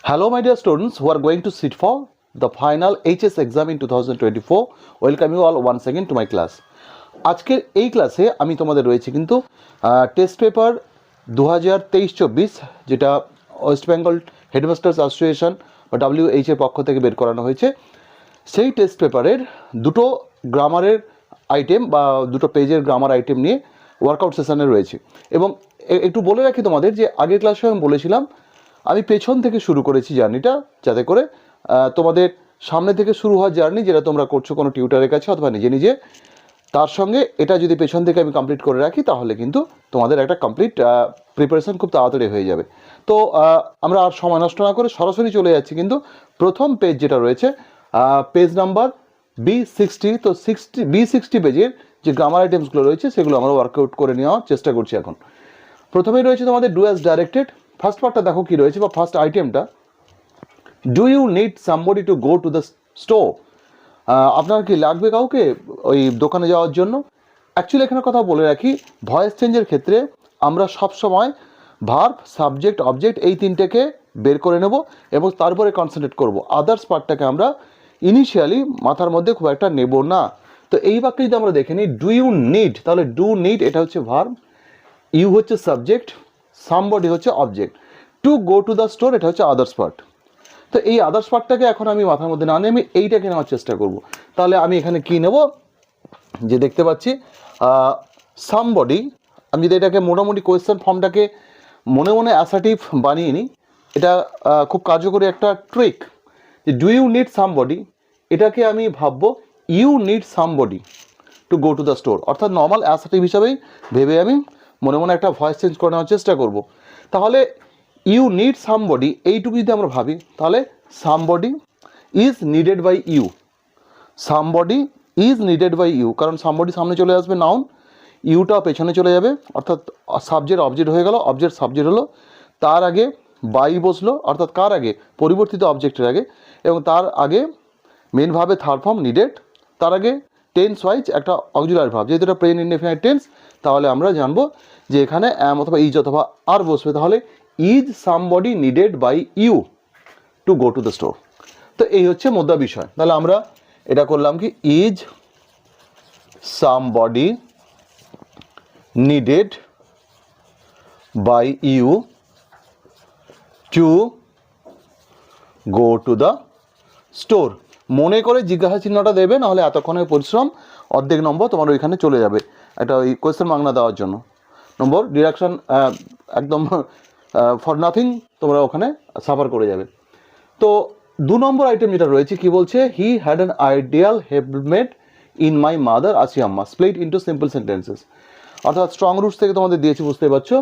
Hello, my dear students who are going to sit for the final HS exam in 2024. Welcome you all once again to my class. আজকের এই ক্লাসে আমি তোমাদের রয়েছে কিন্তু test paper 2023-24 যেটা West Bengal headmasters association বা WBHA পক্ষ থেকে বের করানো হয়েছে সেই টেস্ট পেপারের দুটো গ্রামারের আইটেম বা দুটো পেজের গ্রামার আইটেম নিয়ে ওয়ার্কআউট সেশনে রয়েছে। এবং একটু বলে রাখি তোমাদের যে আগের ক্লাসে আমি বলেছিলাম আমি পেছন থেকে শুরু করেছি জার্নিটা, যাতে করে তোমাদের সামনে থেকে শুরু হওয়ার জার্নি যেটা তোমরা করছো কোনো টিউটারের কাছে অথবা নিজে নিজে, তার সঙ্গে এটা যদি পেছন থেকে আমি কমপ্লিট করে রাখি তাহলে কিন্তু তোমাদের একটা কমপ্লিট প্রিপারেশন খুব তাড়াতাড়ি হয়ে যাবে। তো আমরা আর সময় নষ্ট না করে সরাসরি চলে যাচ্ছি কিন্তু প্রথম পেজ যেটা রয়েছে পেজ নাম্বার B60। তো B60 পেজের যে গ্রামার আইটেমসগুলো রয়েছে সেগুলো আমরা ওয়ার্কআউট করে নেওয়ার চেষ্টা করছি। এখন প্রথমেই রয়েছে তোমাদের ডু অ্যাজ ডাইরেক্টেড। ফার্স্ট পার্টটা দেখো কি রয়েছে বা ফার্স্ট আইটেমটা, do you need somebody to go to the store. আপনার কি লাগবে কাউকে ওই দোকানে যাওয়ার জন্য? অ্যাকচুয়ালি এখানে কথা বলে রাখি, ভয়েস চেঞ্জের ক্ষেত্রে আমরা সবসময় ভার্ব, সাবজেক্ট, অবজেক্ট এই তিনটেকে বের করে নেব এবং তারপরে কনসেন্ট্রেট করব। আদার্স পার্টটাকে আমরা ইনিশিয়ালি মাথার মধ্যে খুব একটা নেব না। তো এই বাক্যে যদি আমরা দেখে নিই, ডু ইউ নিড, তাহলে ডু নিড এটা হচ্ছে ভার্ব, ইউ হচ্ছে সাবজেক্ট, সামবডি হচ্ছে object, two go to the store এটা হচ্ছে আদার্স পার্ট। তো এই আদার্স পার্টটাকে এখন আমি মাথার মধ্যে না নিয়ে আমি এইটাকে নেওয়ার চেষ্টা করব। তাহলে আমি এখানে কি নেব, যে দেখতে পাচ্ছি সামবডি। আমি যদি এটাকে মোটামুটি কোয়েশ্চেন ফর্মটাকে মনে মনে অ্যাসার্টিভ বানিয়ে নিই, এটা খুব কার্যকরী একটা ট্রিক। যে ডু ইউ নিড সামবডি, এটাকে আমি ভাববো you need somebody to go to the store, অর্থাৎ নর্মাল অ্যাসার্টিভ হিসাবেই ভেবে আমি মনে মনে একটা ভয়েস চেঞ্জ করে নেওয়ার চেষ্টা করব। তাহলে ইউ নিড সামবডি এইটুকু যদি আমরা ভাবি, তাহলে somebody is needed by you, somebody is needed by you, কারণ সামবডি সামনে চলে আসবে নাউন, ইউটা পেছনে চলে যাবে, অর্থাৎ সাবজেক্ট অবজেক্ট হয়ে গেল, অবজেক্ট সাবজেক্ট হলো, তার আগে বাই বসলো, অর্থাৎ কার আগে, পরিবর্তিত অবজেক্টের আগে, এবং তার আগে মেন ভাবে থার্ড ফর্ম নিডেড, তার আগে টেন্স ওয়াইজ একটা অক্সিলারি ভার্ব, যেহেতু এটা প্রেজেন্ট ইনডেফিনিট টেন্স, তাহলে আমরা জানবো যে এখানে অ্যাম অথবা ইজ অথবা আর বসবে। তাহলে is somebody needed by you to go to the store. তো এই হচ্ছে মোদ্দা বিষয়। তাহলে আমরা এটা করলাম কি, is somebody needed by you to go to the store. মনে করে জিজ্ঞাসা চিহ্নটা দেবে, নাহলে এতক্ষণের পরিশ্রম অর্ধেক নম্বর তোমার ওইখানে চলে যাবে একটা ওই কোয়েশ্চেন মার্ক না দেওয়ার জন্য। নম্বর ডিডাকশন একদম ফর নাথিং তোমরা ওখানে সাফার করে যাবে। তো 2 নম্বর আইটেম যেটা রয়েছে কি বলছে, he had an ideal helpmate in my mother Ashiamma, split into simple sentences. অর্থাৎ স্ট্রং রুটস থেকে তোমাদের দিয়েছি, বুঝতে পারছো,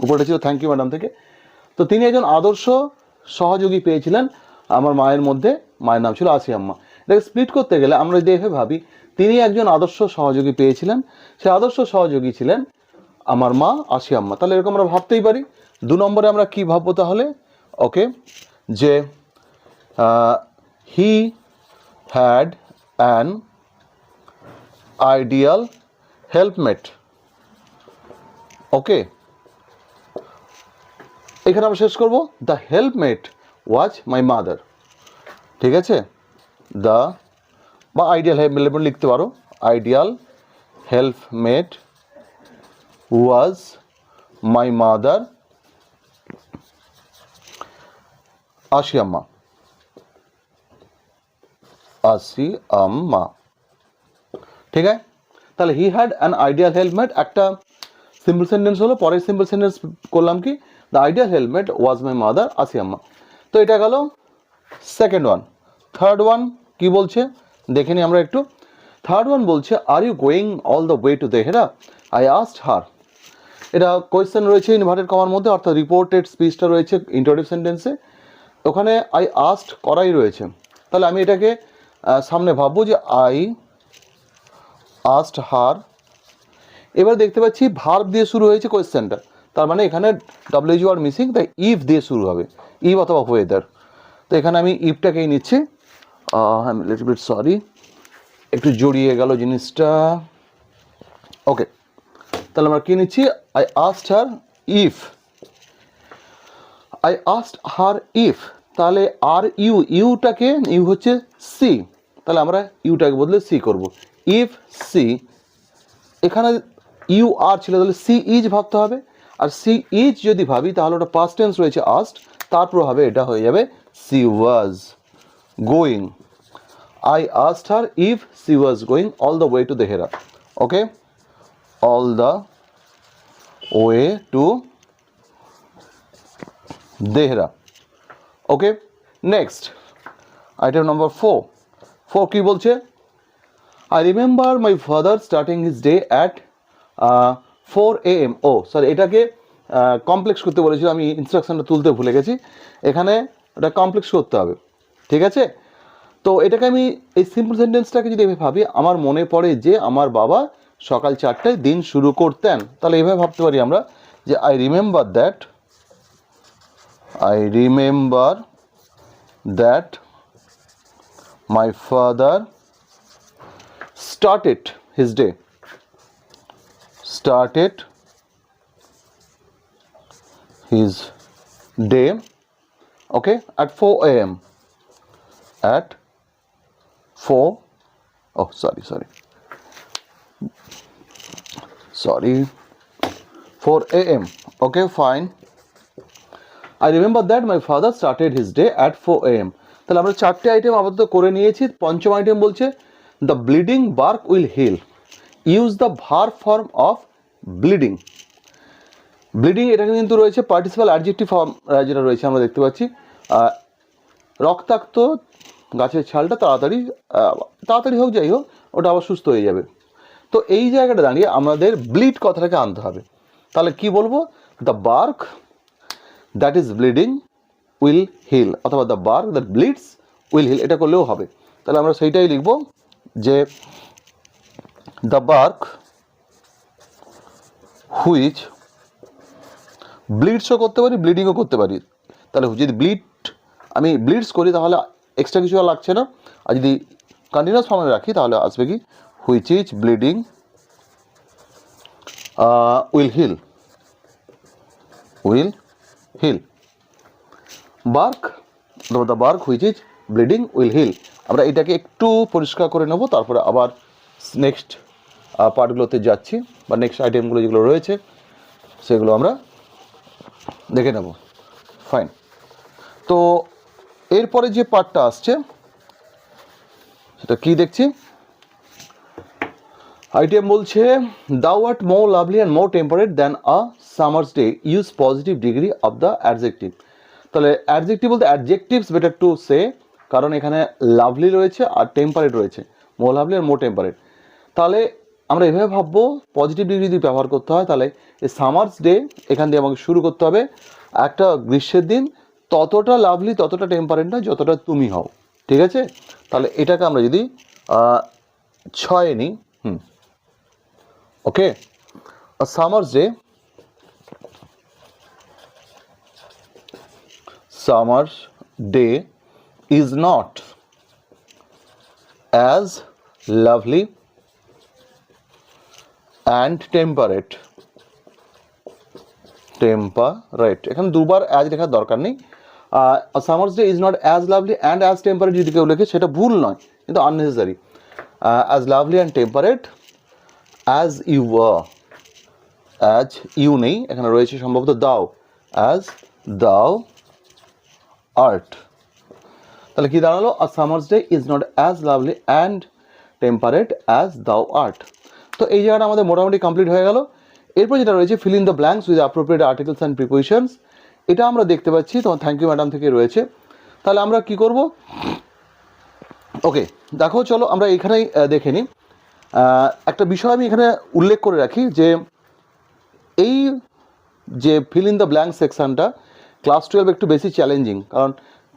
উপরে ছিল থ্যাংক ইউ ম্যাডাম থেকে। তো তিনি একজন আদর্শ সহযোগী পেয়েছিলেন আমার মায়ের মধ্যে, মায়ের নাম ছিল আসিয়াম্মা। এটাকে স্প্লিট করতে গেলে আমরা যদি এভাবে ভাবি, তিনি একজন আদর্শ সহযোগী পেয়েছিলেন, সে আদর্শ সহযোগী ছিলেন আমার মা আসিয়াম্মা। তাহলে এরকম আমরা ভাবতেই পারি। 2 নম্বরে আমরা কি ভাববো তাহলে, ওকে, যে he had an ideal helpmate. Okay, এখানে আমরা শেষ করবো, the helpmate was my mother. ঠিক আছে, দ্য বা আইডিয়াল হেল্পমেট লিখতে পারো, ideal helpmate was my mother Ashiamma, Ashiamma. ঠিক আছে, তাহলে he had an ideal helpmate একটা সিম্পল সেন্টেন্স হলো, পরের সিম্পল সেন্টেন্স করলাম কি, the ideal helmet was my mother Ashiamma. তো এটা গেল সেকেন্ড ওয়ান। থার্ড ওয়ান কি বলছে দেখে নিই আমরা একটু। থার্ড ওয়ান বলছে, are you going all the way to Dehra, I asked her. এটা কোয়েশ্চেন রয়েছে ইনভার্টেড কমার মধ্যে, অর্থাৎ রিপোর্টেড স্পিচটা রয়েছে ইন্টারোগেটিভ সেন্টেন্সে, ওখানে আই আস্কড করাই রয়েছে। তাহলে আমি এটাকে সামনে ভাববো যে আই আস্কড হার। এবার দেখতে পাচ্ছি ভার্ব দিয়ে শুরু হয়েছে কোয়েশ্চেনটা, তার মানে এখানে ডব্লিউজি আর মিসিং, তাই ইফ দিয়ে শুরু হবে, ইফ অথবা ওয়েদার। তো এখানে আমি ইফটাকেই নিচ্ছি, I am little bit sorry, একটু জড়িয়ে গেল জিনিসটা। ওকে, তাহলে আমরা কি নিচ্ছি, I asked her if I asked her if, তাহলে আর ইউটাকে ইউ হচ্ছে সি, তাহলে আমরা ইউটাকে বদলে সি করব। ইফ সি, এখানে ইউ আর ছিল তাহলে সি ইজ ভাবতে হবে, আর সি ইজ যদি ভাবি তাহলে ওটা পাস্ট টেন্স রয়েছে আস্কড, তারপর হবে এটা হয়ে যাবে C was going. I asked her if she was going all the way to Dehra. Okay, all the way to Dehra. Okay, next item number 4. 4 কি বলছে? I remember my father starting his day at 4 AM. Oh sorry, এটাকে complex করতে বলেছিল, আমি ইনস্ট্রাকশনটা তুলতে ভুলে গেছি, এখানে এটা কমপ্লেক্স করতে হবে, ঠিক আছে? তো এটাকে আমি এই সিম্পল সেন্টেন্সটাকে যদি এভাবে ভাবি, আমার মনে পড়ে যে আমার বাবা সকাল 4টায় দিন শুরু করতেন, তাহলে এভাবে ভাবতে পারি আমরা যে I remember that my father started his day okay at 4 AM at 4 oh sorry 4 AM. Okay, fine. I remember that my father started his day at 4 AM. তাহলে আমরা চারটে আইটেম আপাতত করে নিয়েছি। পঞ্চম আইটেম বলছে the bleeding bark will heal, use the verb form of bleeding. Bleeding এটাকে কিন্তু রয়েছে পার্টিসিপাল অ্যাডজেক্টিভ ফর্ম, যেটা রয়েছে আমরা দেখতে পাচ্ছি রক্তাক্ত গাছের ছালটা তাড়াতাড়ি হোক, যাই হোক ওটা আবার সুস্থ হয়ে যাবে। তো এই জায়গাটা দাঁড়িয়ে আমাদের ব্লিড কথাটাকে আনতে হবে। তাহলে কি বলবো? The bark that is bleeding will heal, অথবা the bark that bleeds will heal, এটা করলেও হবে। তাহলে আমরা সেইটাই লিখব যে দ্য বার্ক হুইচ ব্লিডসও করতে পারি, ব্লিডিংও করতে পারি। তাহলে যদি আমি ব্লিডস করি তাহলে এক্সট্রা কিছু আর লাগছে না, আর যদি কন্টিনিউয়াস ফর্মে রাখি তাহলে আসবে কি which is bleeding will heal bark, the bark which is bleeding will heal. আমরা এটাকে একটু পরিষ্কার করে নেব, তারপরে আবার নেক্সট পার্টগুলোতে যাচ্ছি, বা নেক্সট আইটেমগুলো যেগুলো রয়েছে সেগুলো আমরা দেখে নেব। ফাইন। তো এরপরে যে পার্টটা আসছে সেটা কি দেখছি? আইটেম বলছে দাউ art more lovely and more temperate than a summer's day, use positive degree of the adjective. তাহলে অ্যাডজেক্টিভ বলতে অ্যাডজেক্টিভস বেটার টু সে, কারণ এখানে লাভলি রয়েছে আর টেম্পারেট রয়েছে, মোর লাভলি আর মোর টেম্পারেট। তাহলে আমরা এভাবে ভাববো পজিটিভ ডিগ্রি যদি ব্যবহার করতে হয় তাহলে এই সামার্স ডে এখান দিয়ে আমাকে শুরু করতে হবে, একটা গ্রীষ্মের দিন ততটা লাভলি ততটা টেম্পারেট না যতটা তুমি হও, ঠিক আছে? তাহলে এটাকে আমরা যদি 6 নিই, okay, summer's day is not as lovely and temperate, এখানে দুবার অ্যাজ লেখার দরকার নেই। Summer's day is not as lovely and as temperate যদি কেউ লেখে সেটা ভুল নয়, কিন্তু unnecessary. As lovely and temperate as you were, as you নেই, এখানে রয়েছে সম্ভবত দাও, অ্যাজ দাও আর্ট। তাহলে কি দাঁড়ালো? আ Summers day is not as lovely and temperate as দাও আর্ট। তো এই জায়গাটা আমাদের মোটামুটি কমপ্লিট হয়ে গেল। এরপর যেটা রয়েছে feel in the blanks with appropriate articles and prepositions, এটা আমরা দেখতে পাচ্ছি তোমার থ্যাংক ইউ ম্যাডাম থেকে রয়েছে। তাহলে আমরা কি করব? ওকে, দেখো চলো আমরা এখানেই দেখে নিই। একটা বিষয় আমি এখানে উল্লেখ করে রাখি যে এই যে ফিল ইন দ্য ব্ল্যাঙ্ক সেকশানটা ক্লাস 12 একটু বেশি চ্যালেঞ্জিং, কারণ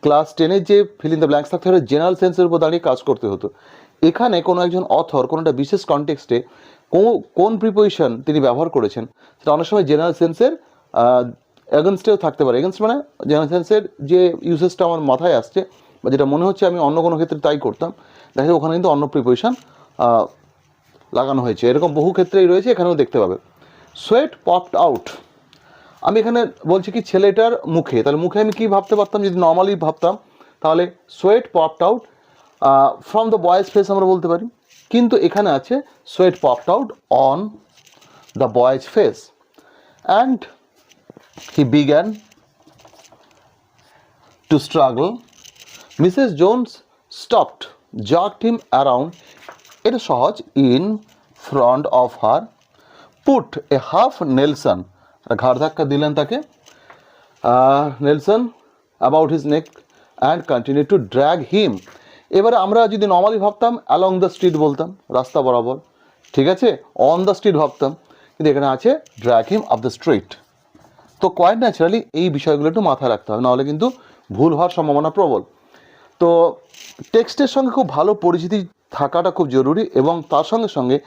ক্লাস 10-এর যে ফিল ইন দ্য ব্ল্যাঙ্কস থাকতে হলে জেনারেল সেন্সের উপর দাঁড়িয়ে কাজ করতে হতো। এখানে কোনো একজন অথর কোনো একটা বিশেষ কনটেক্সটে কোন প্রিপোজিশন তিনি ব্যবহার করেছেন সেটা অনেক সময় জেনারেল সেন্সের এগেনস্টেও থাকতে পারে। এগেনস্ট মানে জেনারেল সেন্সের যে ইউসেসটা আমার মাথায় আসছে বা যেটা মনে হচ্ছে আমি অন্য কোনো ক্ষেত্রে তাই করতাম, দেখা যায় ওখানে কিন্তু অন্য প্রিপোজিশন লাগানো হয়েছে, এরকম বহু ক্ষেত্রেই রয়েছে, এখানেও দেখতে পাবে। সোয়েট পপড আউট, আমি এখানে বলছি কি ছেলেটার মুখে, তাহলে মুখে আমি কি ভাবতে পারতাম যদি নর্মালি ভাবতাম, তাহলে sweat popped out from the boy's face আমরা বলতে পারি, কিন্তু এখানে আছে sweat popped out on the boy's face and he began to struggle. Mrs Jones stopped, jerked him around, এটা সহজ, in front of her, put a half nelson, ঘাড় ধাক্কা দিলেন তাকে, nelson about his neck and continue to drag him. এবারে আমরা যদি normally ভাবতাম অ্যালং দ্য স্ট্রিট বলতাম, রাস্তা বরাবর, ঠিক আছে, অন দ্য স্ট্রিট ভাবতাম, কিন্তু এখানে আছে drag him up the street. তো কোয়াইট ন্যাচারালি এই বিষয়গুলো একটু মাথায় রাখতে হবে, নাহলে কিন্তু ভুল হওয়ার সম্ভাবনা প্রবল। তো টেক্সটের সঙ্গে খুব ভালো পরিচিতি থাকাটা খুব জরুরি, এবং তার সঙ্গে সঙ্গে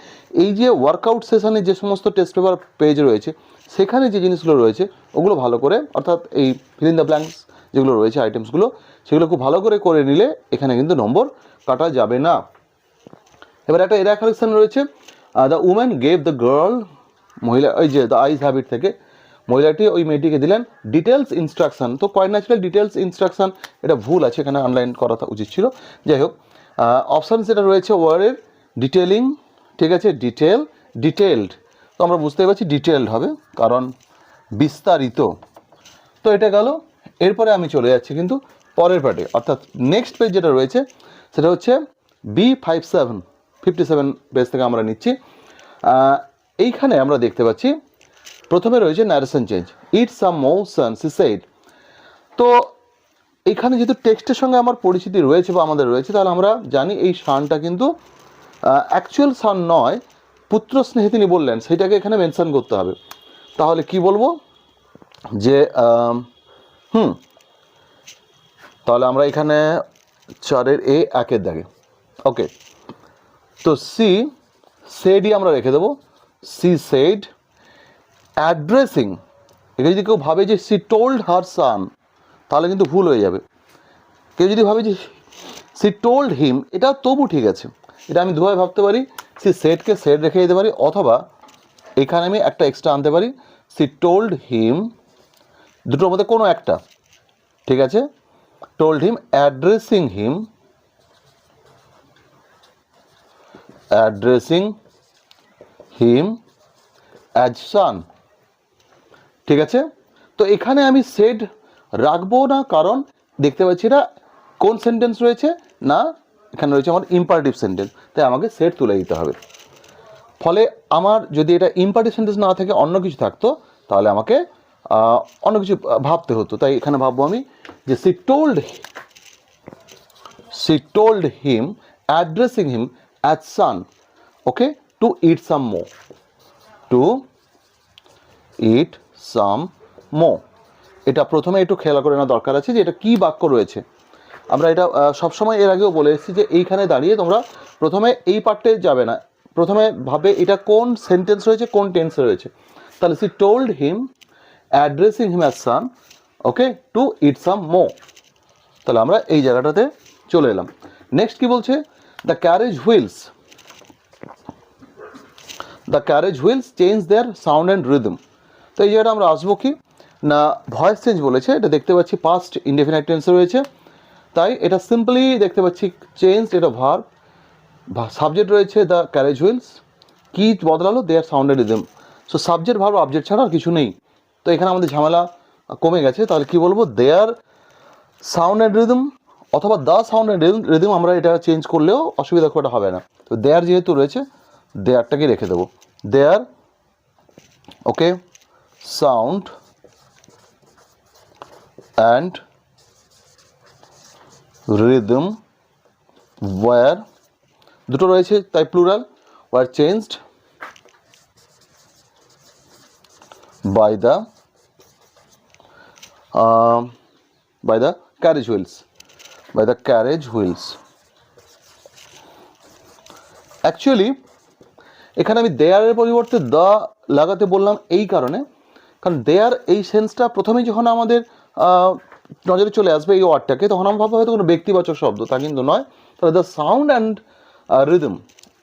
এই যে ওয়ার্কআউট সেশনে যে সমস্ত টেস্ট পেপার পেজ রয়েছে সেখানে যে জিনিসগুলো রয়েছে ওগুলো ভালো করে, অর্থাৎ এই ফিল ইন দ্য ব্ল্যাঙ্কস যেগুলো রয়েছে আইটেমসগুলো, সেগুলো খুব ভালো করে নিলে এখানে কিন্তু নম্বর কাটা যাবে না। এবার একটা এরা কালেকশন রয়েছে, the woman gave the girl, মহিলা ওই যে দ্য আইজ হ্যাবিট থেকে মহিলাটি ওই মেয়েটিকে দিলেন ডিটেলস ইনস্ট্রাকশন। তো কোয়াইট ন্যাচারাল ডিটেলস ইনস্ট্রাকশন এটা ভুল আছে, এখানে আনলাইন করা উচিত ছিল। যাই হোক, অপশান যেটা রয়েছে ওয়ার্ডের ডিটেলিং, ঠিক আছে, ডিটেলড, তো আমরা বুঝতে পারছি ডিটেলড হবে কারণ বিস্তারিত। তো এটা গেল। এরপরে আমি চলে যাচ্ছি কিন্তু পরের পার্টে, অর্থাৎ নেক্সট পেজ যেটা রয়েছে সেটা হচ্ছে B57 পেজ থেকে আমরা নিচ্ছি। এইখানে আমরা দেখতে পাচ্ছি প্রথমে রয়েছে narration change, it some motion she said. তো এখানে যেহেতু টেক্সটের সঙ্গে আমার পরিচিতি রয়েছে বা আমাদের রয়েছে, তাহলে আমরা জানি এই সানটা কিন্তু অ্যাকচুয়াল সান নয়, পুত্র স্নেহে তিনি বললেন, সেটাকে এখানে মেনশন করতে হবে। তাহলে কি বলবো যে তাহলে আমরা এখানে 4 এ 1 দাগে, ওকে। তো সি সেডই আমরা রেখে দেবো, সি সেড অ্যাড্রেসিং। এটা যদি কেউ ভাবে যে সি টোল্ড হার সান, তাহলে কিন্তু ভুল হয়ে যাবে। কেউ যদি ভাবে যে সি টোল্ড হিম, এটা তবু ঠিক আছে, এটা আমি দুভাবে ভাবতে পারি, সি সেডকে সেড রেখে দিতে পারি, অথবা এখানে আমি একটা এক্সট্রা আনতে পারি, সি টোল্ড হিম, দুটোর মধ্যে কোনো একটা, ঠিক আছে, told him addressing him as son, ঠিক আছে। তো এখানে আমি সেড রাখবো না, কারণ দেখতে পাচ্ছি এটা কোন সেন্টেন্স রয়েছে না, এখানে রয়েছে আমার ইম্পারেটিভ সেন্টেন্স, তাই আমাকে সেড তুলে দিতে হবে। ফলে আমার যদি এটা ইম্পারেটিভ সেন্টেন্স না থাকে অন্য কিছু থাকতো, তাহলে আমাকে অন্য কিছু ভাবতে হতো। তাই এখানে ভাববো আমি যে she told him addressing him as son, okay, to eat some more. এটা প্রথমে একটু খেয়াল করে নেওয়া দরকার আছে যে এটা কী বাক্য রয়েছে। আমরা এটা সবসময় এর আগেও বলে এসেছি যে এইখানে দাঁড়িয়ে তোমরা প্রথমে এই পার্টে যাবে না, প্রথমে ভাবে এটা কোন সেন্টেন্স রয়েছে, কোন টেন্সে রয়েছে। তাহলে she told him addressing him as son, okay, to eat some more. তাহলে আমরা এই জায়গাটাতে চলে এলাম। নেক্সট কি বলছে, the carriage wheels change their sound and rhythm. তো এই জায়গাটা আমরা আসবো কি না, ভয়েস চেঞ্জ বলেছে, এটা দেখতে পাচ্ছি পাস্ট ইনডেফিনাইট টেন্সে রয়েছে, তাই এটা সিম্পলি দেখতে পাচ্ছি চেঞ্জ, এটা ভার্ব, সাবজেক্ট রয়েছে দ্য ক্যারেজ হুইলস, কি বদলালো, their sound and rhythm. So subject verb object ছাড়া আর কিছু নেই, তো এখানে আমাদের ঝামেলা কমে গেছে। তাহলে কি বলবো, দেয়ার সাউন্ড অ্যান্ড রিদম, অথবা দ্য সাউন্ড অ্যান্ড রিদম, আমরা এটা চেঞ্জ করলেও অসুবিধা খুব একটা হবে না। তো দেয়ার যেহেতু রয়েছে, দেয়ারটাকে রেখে দেবো, there, okay, sound and rhythm were, দুটো রয়েছে তাই plural, were changed by the carriage wheels. Actually এখানে আমি দেয়ারের পরিবর্তে দ্য লাগাতে বললাম এই কারণে, কারণ দেয়ার এই সেন্সটা প্রথমেই যখন আমাদের নজরে চলে আসবে এই ওয়ার্ডটাকে, তখন আমরা ভাববো হয়তো কোনো ব্যক্তিবাচক শব্দ, তা কিন্তু নয়। তাহলে দ্য সাউন্ড অ্যান্ড রিদম,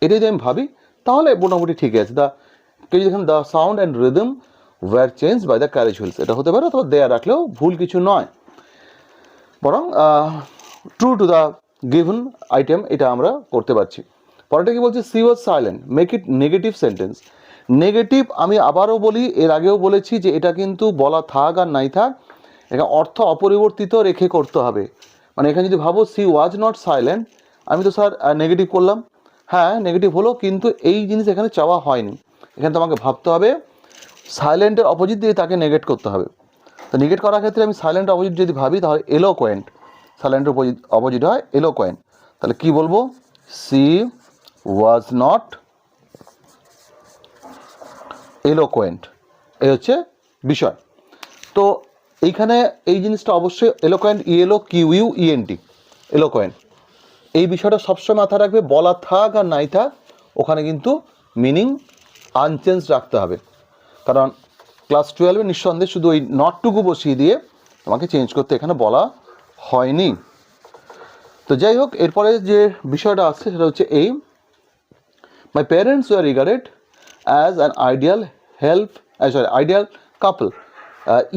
এটা যদি আমি ভাবি তাহলে মোটামুটি ঠিক আছে। কেউ যদি the sound and rhythm were change by the carriage wheels, এটা হতে পারে, অথবা দেয়ার রাখলেও ভুল কিছু নয়, বরং true to the given item এটা আমরা করতে পারছি। পরেরটা কি বলছে, C was silent, make it negative sentence. Negative আমি আবারও বলি, এর আগেও বলেছি যে এটা কিন্তু বলা থাক আর নাই থাক, এটা অর্থ অপরিবর্তিত রেখে করতে হবে। মানে এখানে যদি ভাবো সি ওয়াজ নট সাইলেন্ট, আমি তো স্যার নেগেটিভ করলাম, হ্যাঁ নেগেটিভ হলো, কিন্তু এই জিনিস এখানে চাওয়া হয়নি। এখানে তোমাকে ভাবতে হবে সাইলেন্টের অপোজিট দিয়ে তাকে নেগেট করতে হবে। তো নেগেট করার ক্ষেত্রে আমি সাইলেন্টের অপোজিট যদি ভাবি তাহলে এলোকোয়েন্ট, সাইলেন্টের অপোজিট হয় এলোকোয়েন্ট। তাহলে কি বলবো, সি ওয়াজ নট এলোকোয়েন্ট, এই হচ্ছে বিষয়। তো এইখানে এই জিনিসটা অবশ্যই এলোকোয়েন্ট, ইএলও কিউইউ ইএনটি, এলোকোয়েন্ট, এই বিষয়টা সবসময় মাথায় রাখবে। বলা থাক আর নাই থাক ওখানে কিন্তু মিনিং আনচেঞ্জ রাখতে হবে, কারণ ক্লাস 12-এ নিঃসন্দেহে শুধু ওই নটটুকু বসিয়ে দিয়ে তোমাকে চেঞ্জ করতে এখানে বলা হয়নি। তো যাই হোক, এরপরে যে বিষয়টা আসছে সেটা হচ্ছে এই, my parents were regarded as an ideal ideal couple,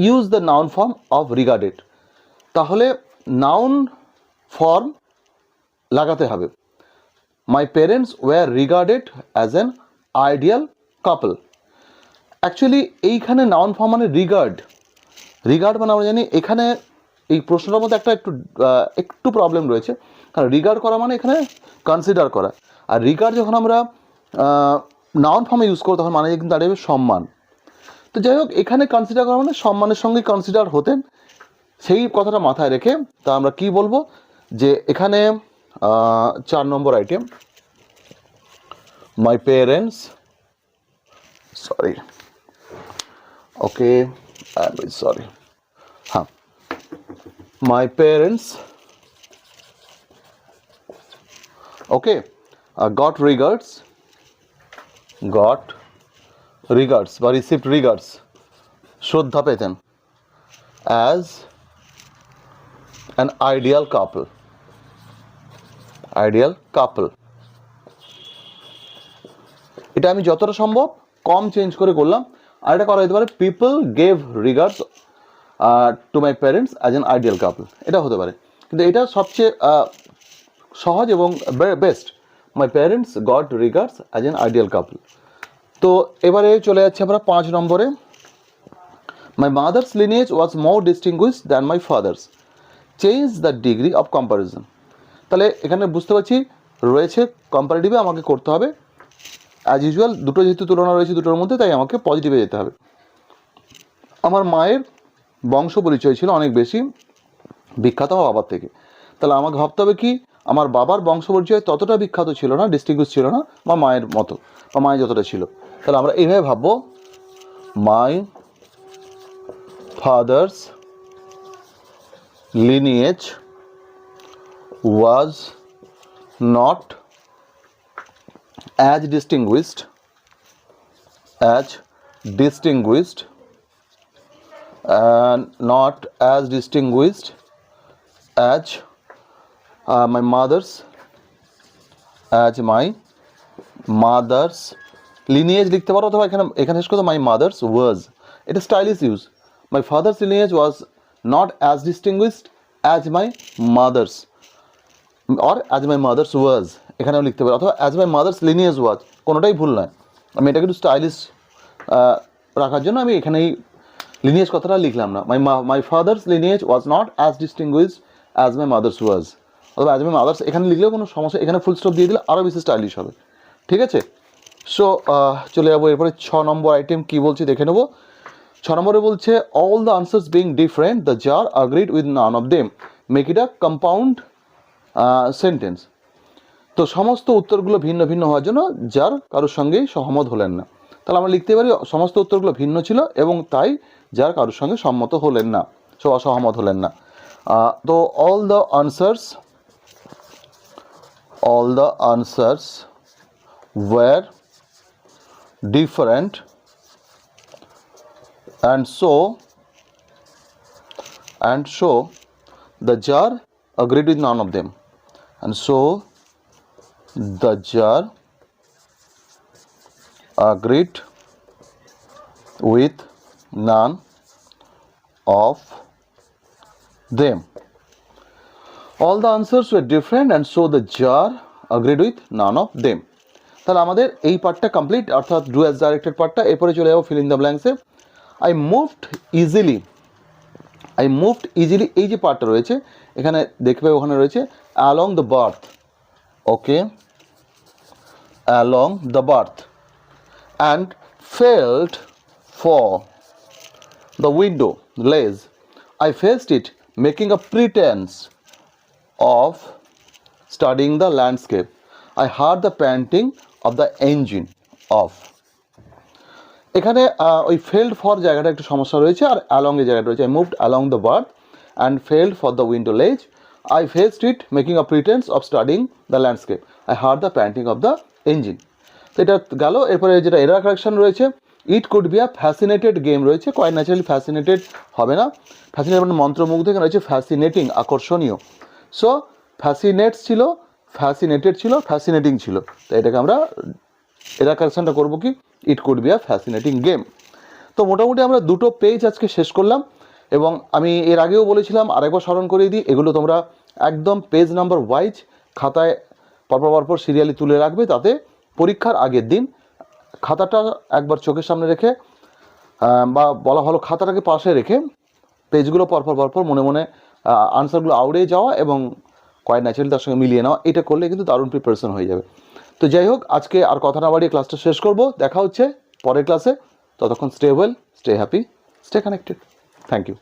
use the noun form of regarded. তাহলে নাউন ফর্ম লাগাতে হবে। My parents were regarded as an ideal couple, actually এইখানে নাউন ফর্ম মানে রিগার্ড, রিগার্ড মানে আমরা জানি এখানে এই প্রশ্নটার মধ্যে একটু প্রবলেম রয়েছে, কারণ রিগার্ড করা মানে এখানে কনসিডার করা, আর রিগার্ড যখন আমরা নাউন ফর্মে ইউজ করবো তখন মানে কিন্তু দাঁড়িয়ে সম্মান। তো যাই হোক, এখানে কনসিডার করা মানে সম্মানের সঙ্গে কনসিডার হতেন, সেই কথাটা মাথায় রেখে তা আমরা কি বলবো যে এখানে 4 number item, my parents, sorry okay sorry, হ্যাঁ, my parents okay got regards বা received regards, শ্রদ্ধা পেতেন as an ideal couple, এটা আমি যতটা সম্ভব কম চেঞ্জ করে করলাম। আর এটা করা যেতে পারে, people gave regards to my parents as an ideal কাপল, এটা হতে পারে, কিন্তু এটা সবচেয়ে সহজ এবং best, my parents goat regards as an ideal কাপল। তো এবারে চলে যাচ্ছি আমরা 5 নম্বরে, my mother's lineage was more distinguished than my father's, change the degree of comparison. তাহলে এখানে বুঝতে পারছি রয়েছে কম্পারেটিভে আমাকে করতে হবে, অ্যাজ ইউজুয়াল দুটো যেহেতু তুলনা রয়েছে দুটোর মধ্যে, তাই আমাকে পজিটিভে যেতে হবে। আমার মায়ের বংশ পরিচয় ছিল অনেক বেশি বিখ্যাত আমার বাবার থেকে, তাহলে আমাকে ভাবতে হবে কি, আমার বাবার বংশ পরিচয় ততটা বিখ্যাত ছিল না, ডিস্টিংগুইশ ছিল না আমার মায়ের মতো, বা মায়ের যতটা ছিল। তাহলে আমরা এইভাবে ভাববো, মাই father's lineage was not as distinguished and not as distinguished as my mother's lineage লিখতে পারো, অথবা এখানে শেষ করতে my mother's was, এটা stylish use. my father's lineage was not as distinguished as my mother's, or as my mother's was, এখানেও লিখতে পারো, অথবা as my mother's lineage was, কোনোটাই ভুল নয়। আমি এটাকে একটু স্টাইলিশ রাখার জন্য আমি এখানেই লিনিয়েজ কথাটা লিখলাম না, my father's lineage was not as distinguished as my mother's was, অথবা অ্যাজ মাই মাদার্স এখানে লিখলেও কোনো সমস্যা, এখানে ফুল স্টপ দিয়ে দিলে আরও বেশি স্টাইলিশ হবে, ঠিক আছে। সো চলে যাবো এরপরে 6 নম্বর আইটেম কী বলছি দেখে নেবো। 6 নম্বরে বলছে, all the answers being different the jar agreed with none of them, make it a compound sentence. তো সমস্ত উত্তরগুলো ভিন্ন ভিন্ন হওয়ার জন্য যার কারোর সঙ্গেই সহমত হলেন না, তাহলে আমরা লিখতে পারি সমস্ত উত্তরগুলো ভিন্ন ছিল এবং তাই যার কারোর সঙ্গে সম্মত হলেন না, সহমত হলেন না। তো all the answers were different and so the jar agreed with none of them, and so the jar agreed with none of them. All the answers were different and so the jar agreed with none of them. তাহলে আমাদের এই পার্টটা complete, অর্থাৎ do as directed পার্টটা। এরপরে চলে যাবো fill in the ব্ল্যাঙ্কসে। আই মুভড ইজিলি, এই যে পার্টটা রয়েছে এখানে দেখবে ওখানে রয়েছে along the berth, okay, along the berth and felt for the window ledge. I faced it, making a pretense of studying the landscape. I heard the panting of the engine off. এখানে ওই failed for জায়গাটা একটু সমস্যা রয়েছে, আর along এর জায়গাটা রয়েছে। I moved along the path and failed for the window ledge. I faced it, making a pretense of studying the landscape. I heard the panting of the engine. তো এটা গেল। এরপরে যেটা এরার কারেকশন রয়েছে, it could be a fascinated game রয়েছে। Quite naturally fascinated হবে না, fascinated মানে মন্ত্রমুগ্ধ, এখানে রয়েছে ফ্যাসিনেটিং, আকর্ষণীয়। সো ফ্যাসিনেটস ছিল, ফ্যাসিনেটেড ছিল, ফ্যাসিনেটিং ছিল। তো এটাকে আমরা এরার কারেকশনটা করবো কি, it could be a fascinating game. তো মোটামুটি আমরা দুটো পেজ আজকে শেষ করলাম, এবং আমি এর আগেও বলেছিলাম, আরেকবার স্মরণ করিয়ে দিই, এগুলো তোমরা একদম পেজ নাম্বার ওয়াইজ খাতায় পরপর সিরিয়ালি তুলে রাখবে, তাতে পরীক্ষার আগের দিন খাতাটা একবার চোখের সামনে রেখে, বা বলা হলো খাতাটাকে পাশে রেখে পেজগুলো পরপর মনে মনে আনসারগুলো আউড়ে যাওয়া এবং কোয়াইট ন্যাচারালি তার সঙ্গে মিলিয়ে নেওয়া, এটা করলে কিন্তু দারুণ প্রিপারেশন হয়ে যাবে। তো যাই হোক, আজকে আর কথা না বাড়িয়ে ক্লাসটা শেষ করব। দেখা হচ্ছে পরের ক্লাসে। ততক্ষণ stay well, stay happy, stay connected. Thank you.